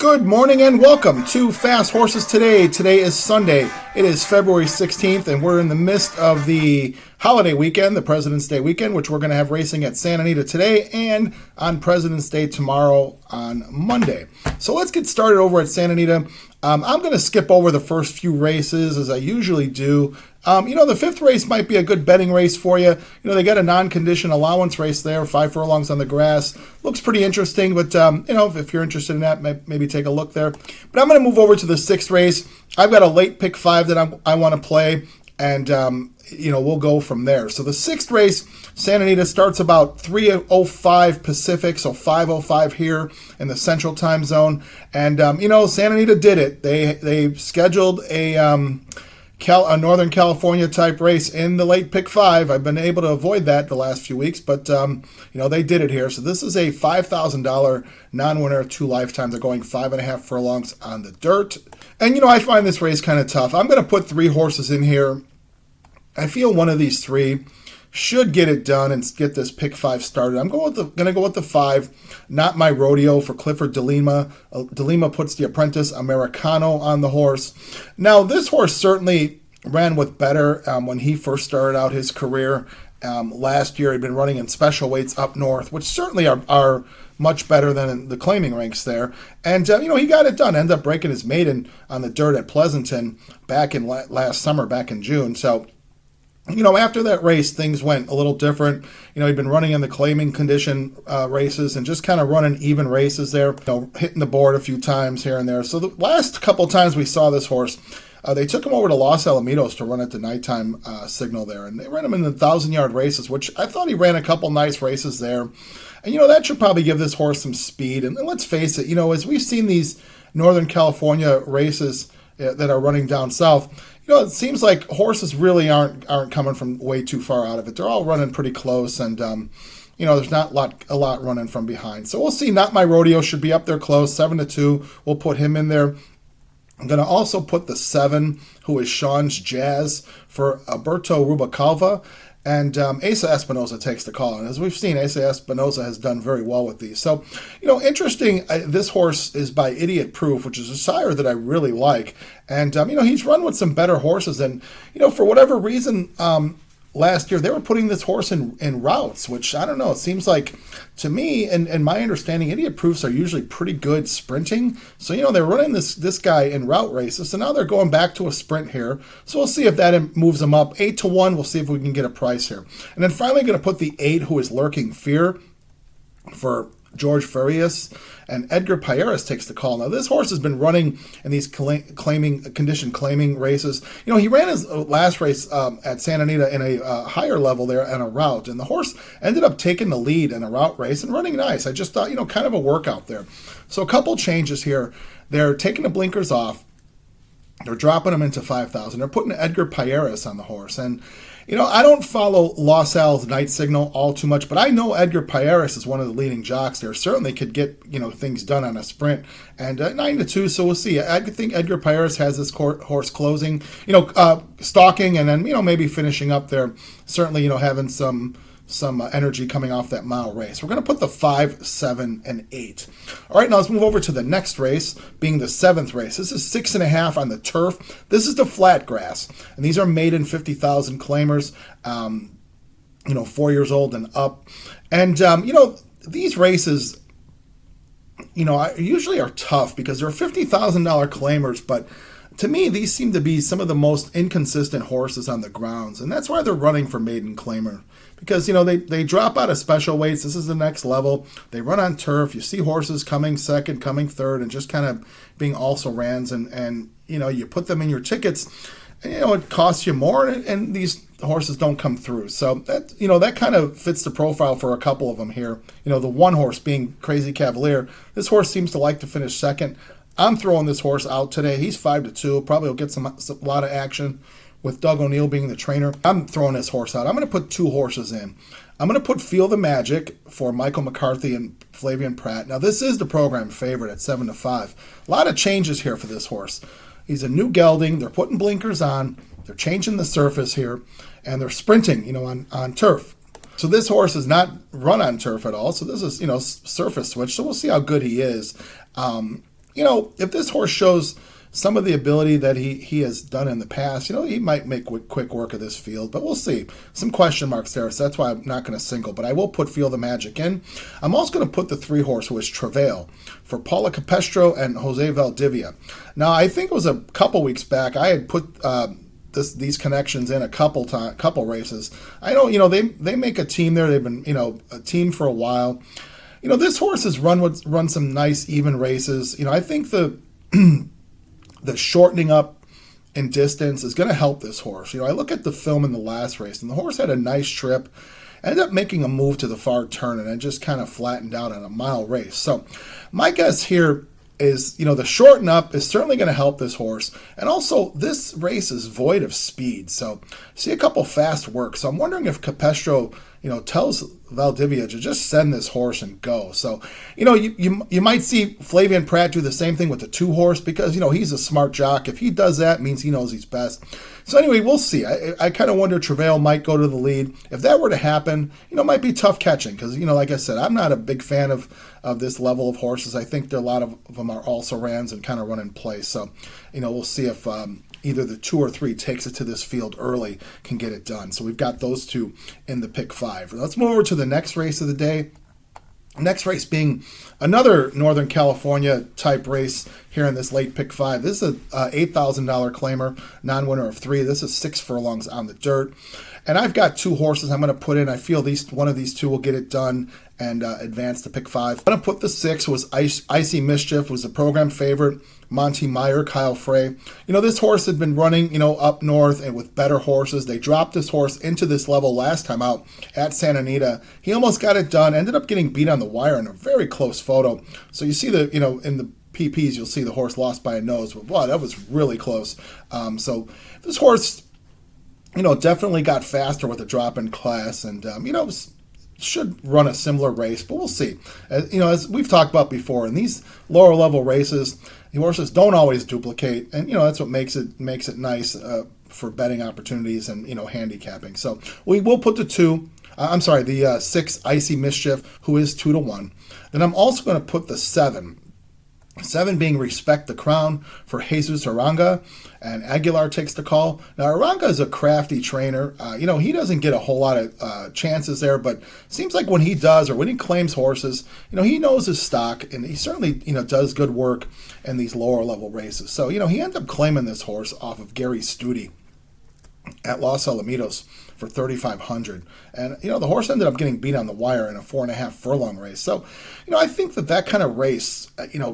Good morning and welcome to Fast Horses Today. Today is Sunday. It is February 16th and we're in the midst of the holiday weekend, the President's Day weekend, which we're going to have racing at Santa Anita today and on President's Day tomorrow on Monday. So let's get started over at Santa Anita. I'm going to skip over the first few races as I usually do. The fifth race might be a good betting race for you. They got a non-condition allowance race there, 5 furlongs on the grass. Looks pretty interesting, but, if you're interested in that, maybe take a look there. But I'm going to move over to the sixth race. I've got a late pick 5 that I want to play, and, we'll go from there. So the sixth race, Santa Anita, starts about 3:05 Pacific, so 5:05 here in the Central Time Zone. And, Santa Anita did it. They scheduled a Northern California type race in the late pick 5. I've been able to avoid that the last few weeks, but they did it here. So this is a $5,000 non-winner, 2 lifetime. They're going 5.5 furlongs on the dirt. And I find this race kind of tough. I'm going to put 3 horses in here. I feel one of these 3 should get it done and get this pick 5 started. I'm going to go with the 5, Not My Rodeo, for Clifford DeLima. DeLima puts the Apprentice Americano on the horse. Now, this horse certainly ran with better when he first started out his career. Last year, he'd been running in special weights up north, which certainly are much better than the claiming ranks there. And, he got it done. Ended up breaking his maiden on the dirt at Pleasanton back in last summer, back in June. So, after that race, things went a little different. He'd been running in the claiming condition races and just kind of running even races there, hitting the board a few times here and there. So the last couple times we saw this horse, they took him over to Los Alamitos to run at the nighttime signal there. And they ran him in the 1,000-yard races, which I thought he ran a couple nice races there. And, that should probably give this horse some speed. And let's face it, as we've seen these Northern California races that are running down south, it seems like horses really aren't coming from way too far out of it. They're all running pretty close, and there's not a lot running from behind. So we'll see. Not My Rodeo should be up there close, 7-2. We'll put him in there. I'm going to also put the 7, who is Sean's Jazz, for Alberto Rubacalva. And Asa Espinosa takes the call. And as we've seen, Asa Espinosa has done very well with these. So, interesting, this horse is by Idiot Proof, which is a sire that I really like. And, he's run with some better horses. And, for whatever reason, last year they were putting this horse in routes, which, I don't know, it seems like, to me, and my understanding, Idiot Proofs are usually pretty good sprinting. So, they're running this guy in route races. So now they're going back to a sprint here. So we'll see if that moves them up. 8-1, we'll see if we can get a price here. And then finally going to put the 8, who is Lurking Fear, for George Farias, and Edgar Payeras takes the call. Now, this horse has been running in these condition claiming races. He ran his last race at Santa Anita in a higher level there on a route, and the horse ended up taking the lead in a route race and running nice. I just thought, kind of a workout there. So a couple changes here. They're taking the blinkers off. They're dropping him into 5,000. They're putting Edgar Payeras on the horse. And, I don't follow Los Al's Night Signal all too much, but I know Edgar Payeras is one of the leading jocks there. Certainly could get, things done on a sprint. And 9-2, so we'll see. I think Edgar Payeras has this horse closing, stalking, and then, maybe finishing up there. Certainly, having some energy coming off that mile race. We're going to put the 5, 7, and 8. All right, now let's move over to the next race, being the 7th race. This is 6.5 on the turf. This is the flat grass, and these are maiden 50,000 claimers, 4 years old and up. And, these races, usually are tough because they're $50,000 claimers, but to me, these seem to be some of the most inconsistent horses on the grounds, and that's why they're running for maiden claimer. Because, they drop out of special weights. This is the next level. They run on turf. You see horses coming second, coming third, and just kind of being also-rans. And you put them in your tickets, and, it costs you more, and these horses don't come through. So, that kind of fits the profile for a couple of them here. The one horse being Crazy Cavalier. This horse seems to like to finish second. I'm throwing this horse out today. He's 5-2. Probably will get a lot of action with Doug O'Neill being the trainer. I'm throwing this horse out. I'm going to put 2 horses in. I'm going to put Feel the Magic for Michael McCarthy and Flavian Pratt. Now, this is the program favorite at 7-5. A lot of changes here for this horse. He's a new gelding. They're putting blinkers on. They're changing the surface here. And they're sprinting, on turf. So this horse is not run on turf at all. So this is, surface switch. So we'll see how good he is. if this horse shows some of the ability that he has done in the past, he might make quick work of this field, but we'll see. Some question marks there, so that's why I'm not going to single, but I will put Feel the Magic in. I'm also going to put the 3-horse, who is Travail, for Paula Capestro and Jose Valdivia. Now, I think it was a couple weeks back, I had put these connections in a couple races. I know, they make a team there. They've been, a team for a while. This horse has run some nice even races. I think the shortening up in distance is going to help this horse. I look at the film in the last race, and the horse had a nice trip, ended up making a move to the far turn, and it just kind of flattened out on a mile race. So my guess here is, the shorten up is certainly going to help this horse. And also, this race is void of speed. So see a couple fast work. So I'm wondering if Capestro, tells Valdivia to just send this horse and go. So, you might see Flavien Prat do the same thing with the 2-horse because, he's a smart jock. If he does that, it means he knows he's best. So anyway, we'll see. I kind of wonder Travail might go to the lead. If that were to happen, it might be tough catching because, like I said, I'm not a big fan of this level of horses. I think a lot of them are also rans and kind of run in place. So, we'll see if either the 2 or 3 takes it to this field early, can get it done. So we've got those 2 in the pick 5. Let's move over to the next race of the day. Next race being another Northern California type race here in this late pick 5. This is a $8,000 claimer, non-winner of 3. This is 6 furlongs on the dirt. And I've got 2 horses I'm going to put in. I feel one of these 2 will get it done and advance to pick 5. I'm going to put the 6, was Icy Mischief, was the program favorite. Monty Meyer, Kyle Frey. This horse had been running, up north and with better horses. They dropped this horse into this level last time out at Santa Anita. He almost got it done, ended up getting beat on the wire in a very close photo. So you see in the PPs, you'll see the horse lost by a nose, but wow, that was really close. So this horse, definitely got faster with the drop in class and, should run a similar race, but we'll see. As we've talked about before, in these lower level races, the horses don't always duplicate, and that's what makes it nice for betting opportunities and handicapping. So we will put the 6 Icy Mischief, who is 2-1. Then I'm also going to put the 7. 7 being Respect the Crown for Jesus Aranga, and Aguilar takes the call. Now, Aranga is a crafty trainer. He doesn't get a whole lot of chances there, but seems like when he does or when he claims horses, he knows his stock, and he certainly, does good work in these lower level races. So, he ended up claiming this horse off of Gary Studi at Los Alamitos for $3,500. And, the horse ended up getting beat on the wire in a 4.5 furlong race. So, I think that kind of race,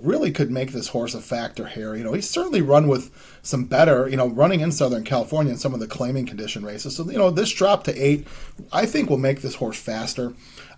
really could make this horse a factor here. He's certainly run with some better, running in Southern California in some of the claiming condition races. So, this drop to 8, I think will make this horse faster.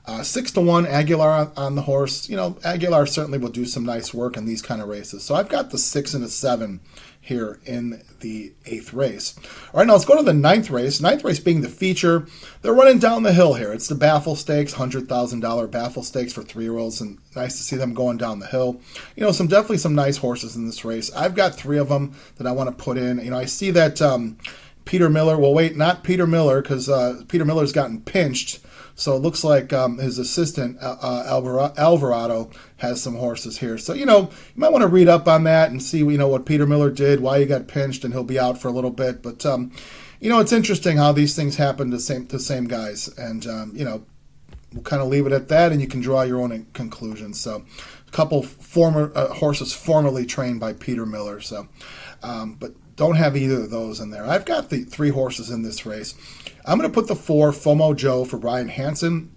6-1 Aguilar on the horse. Aguilar certainly will do some nice work in these kind of races. So I've got the 6 and the 7 here in the 8th race. All right, now let's go to the 9th race. 9th race being the feature. They're running down the hill here. It's the Baffle Stakes, $100,000 Baffle Stakes for 3-year-olds, and nice to see them going down the hill. Definitely some nice horses in this race. I've got 3 of them that I want to put in. I see that Peter Miller, well, wait, not Peter Miller, because Peter Miller's gotten pinched. So it looks like his assistant, Alvarado, has some horses here. So, you might want to read up on that and see, what Peter Miller did, why he got pinched, and he'll be out for a little bit. But, it's interesting how these things happen to the same guys. And, we'll kind of leave it at that, and you can draw your own conclusions. So a couple former horses formerly trained by Peter Miller. So, but don't have either of those in there. I've got the 3 horses in this race. I'm going to put the 4, FOMO Joe, for Brian Hansen.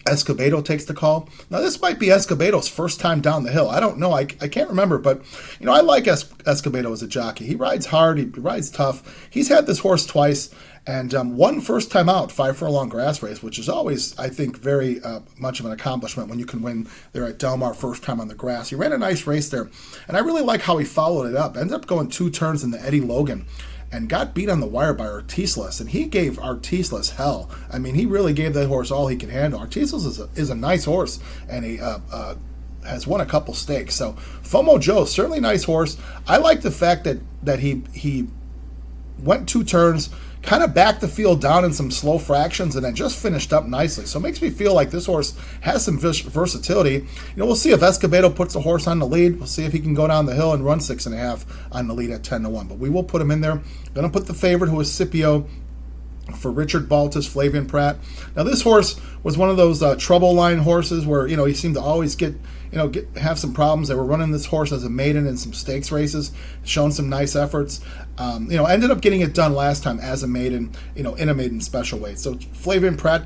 Escobedo takes the call. Now, this might be Escobedo's first time down the hill. I don't know. I can't remember, but, I like Escobedo as a jockey. He rides hard. He rides tough. He's had this horse twice and won first time out, 5 furlong grass race, which is always, I think, very much of an accomplishment when you can win there at Del Mar first time on the grass. He ran a nice race there, and I really like how he followed it up. Ended up going 2 turns in the Eddie Logan and got beat on the wire by Artislas, and he gave Artislas hell. I mean, he really gave that horse all he could handle. Artislas is a nice horse, and he has won a couple stakes. So FOMO Joe, certainly nice horse. I like the fact that he went 2 turns, kind of backed the field down in some slow fractions and then just finished up nicely. So it makes me feel like this horse has some versatility. We'll see if Escobedo puts the horse on the lead. We'll see if he can go down the hill and run 6.5 on the lead at 10-1. But we will put him in there. Going to put the favorite, who is Scipio, for Richard Baltus, Flavian Pratt. Now this horse was one of those trouble line horses where he seemed to always have some problems. They were running this horse as a maiden in some stakes races, shown some nice efforts. Ended up getting it done last time as a maiden, in a maiden special weight. So Flavian Pratt,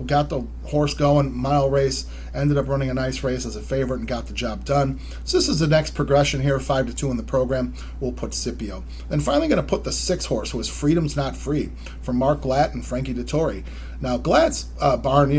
got the horse going, mile race, ended up running a nice race as a favorite and got the job done. So this is the next progression here, 5-2 in the program. We'll put Scipio. Then finally going to put the 6 horse, who is Freedom's Not Free, from Mark Glatt and Frankie Dettori. Now Glatt's barn,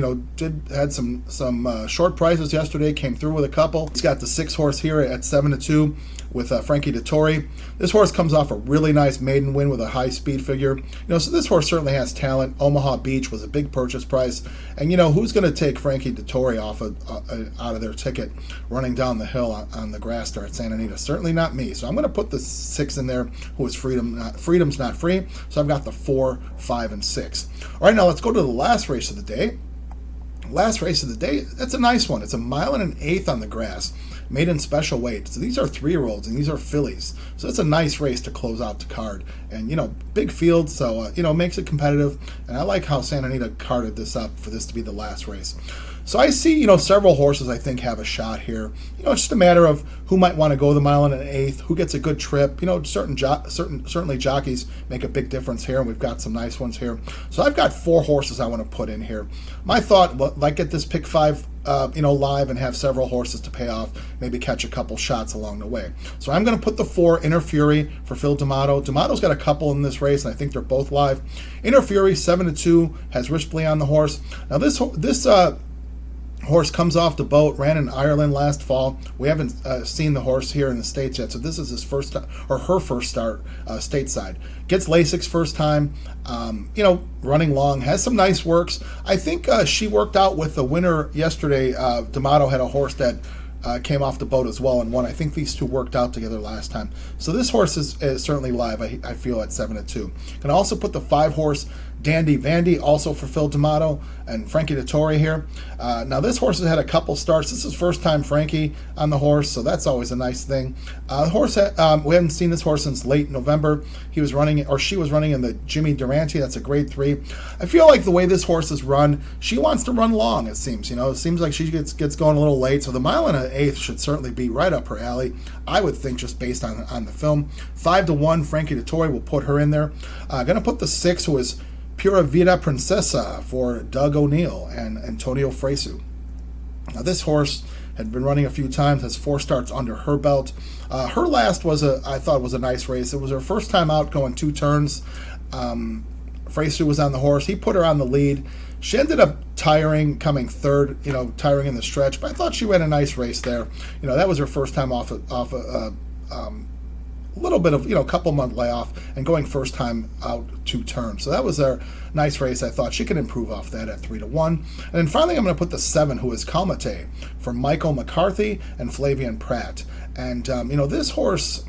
had some short prices yesterday, came through with a couple. He's got the 6 horse here at 7-2 with Frankie Dettori. This horse comes off a really nice maiden win with a high speed figure. So this horse certainly has talent. Omaha Beach was a big purchase price. And who's going to take Frankie Dettori off out of their ticket running down the hill on the grass there at Santa Anita? Certainly not me. So I'm going to put the 6 in there, who is Freedom's Not Free. So I've got the 4, 5, and 6. All right, now let's go to the last race of the day. Last race of the day, that's a nice one. It's a 1 1/8 on the grass, maiden special weight. So these are 3-year-olds and these are fillies. So it's a nice race to close out the card. And, big field, so, makes it competitive. And I like how Santa Anita carded this up for this to be the last race. So I see, several horses I think have a shot here. It's just a matter of who might want to go the 1 1/8, who gets a good trip. Certainly jockeys make a big difference here, and we've got some nice ones here. So I've got 4 horses I want to put in here. My thought, like get this pick 5, live and have several horses to pay off, maybe catch a couple shots along the way. So I'm going to put the 4, Inner Fury, for Phil D'Amato. D'Amato's got a couple in this race, and I think they're both live. Inner Fury, 7-2, has Ripley on the horse. Now this horse comes off the boat, ran in Ireland last fall. We haven't seen the horse here in the States yet, so this is his first or her first start stateside. Gets Lasix first time, running long, has some nice works. I think she worked out with the winner yesterday. D'Amato had a horse that came off the boat as well and won. I think these two worked out together last time. So this horse is certainly live, I feel, at 7-2. Can also put the 5 horse Dandy Vandy, also for Phil D'Amato and Frankie Dettori here. Now this horse has had a couple starts. This is first time Frankie on the horse, so that's always a nice thing. The horse, we haven't seen this horse since late November. She was running in the Jimmy Durante. That's a grade 3. I feel like the way this horse is run, she wants to run long, it seems. It seems like she gets going a little late, so the 1 1/8 should certainly be right up her alley, I would think, just based on the film. 5-1, Frankie Dettori, will put her in there. Going to put the 6, who is Pura Vida Princesa, for Doug O'Neill and Antonio Fresu. Now this horse had been running a few times, has 4 starts under her belt. Her last I thought was a nice race. It was her first time out, going 2 turns. Fresu was on the horse. He put her on the lead. She ended up tiring, coming third, tiring in the stretch, but I thought she ran a nice race there. That was her first time off a little bit of, couple month layoff, and going first time out 2 turns. So that was a nice race. I thought she could improve off that at 3-1. And then finally, I'm going to put the 7, who is Calmate, for Michael McCarthy and Flavian Pratt. And, this horse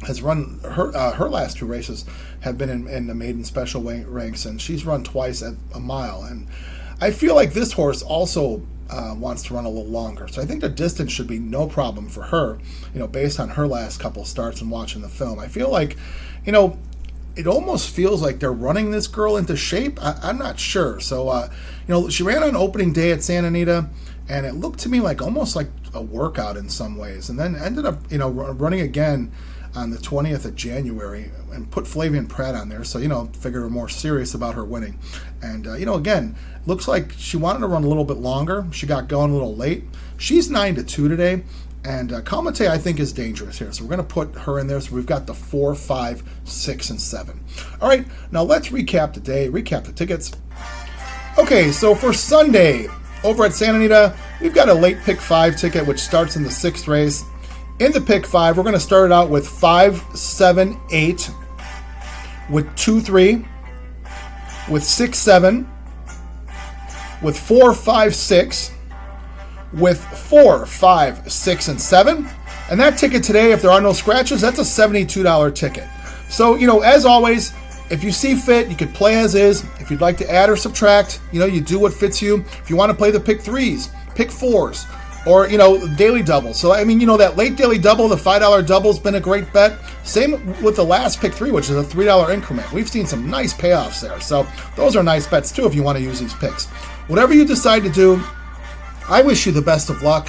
has run her last 2 races have been in the maiden special weight ranks, and she's run twice at a mile. And I feel like this horse also wants to run a little longer. So I think the distance should be no problem for her, based on her last couple starts and watching the film. I feel like, it almost feels like they're running this girl into shape. I'm not sure. So, she ran on opening day at Santa Anita, and it looked to me like almost like a workout in some ways, and then ended up, running again on the 20th of January and put Flavian Pratt on there. So, figure we're more serious about her winning. And, again, looks like she wanted to run a little bit longer. She got going a little late. She's 9-2 today. And Calmate, I think, is dangerous here. So we're going to put her in there. So we've got the 4, 5, 6, and 7. All right, now let's recap the day, recap the tickets. Okay, so for Sunday, over at Santa Anita, we've got a late pick 5 ticket, which starts in the 6th race. In the pick 5, we're going to start it out with 5, 7, 8, with 2, 3, with 6, 7, with 4, 5, 6, with 4, 5, 6, and 7. And that ticket today, if there are no scratches, that's a $72 ticket. So, as always, if you see fit, you could play as is. If you'd like to add or subtract, you do what fits you. If you want to play the pick threes, pick fours, or, daily double. So, that late daily double, the $5 double's been a great bet. Same with the last pick three, which is a $3 increment. We've seen some nice payoffs there. So those are nice bets too if you want to use these picks. Whatever you decide to do, I wish you the best of luck.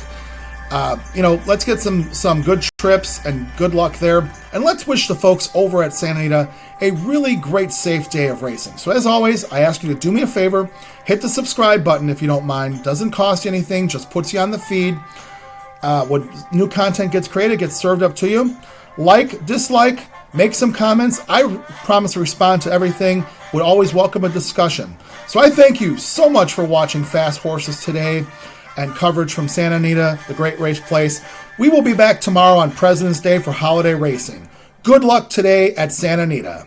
Let's get some good trips and good luck there. And let's wish the folks over at Santa Anita a really great, safe day of racing. So as always, I ask you to do me a favor, hit the subscribe button if you don't mind. Doesn't cost you anything, just puts you on the feed. When new content gets created, gets served up to you. Like, dislike, make some comments. I promise to respond to everything. Would always welcome a discussion. So I thank you so much for watching Fast Horses today and coverage from Santa Anita, the great race place. We will be back tomorrow on President's Day for holiday racing. Good luck today at Santa Anita.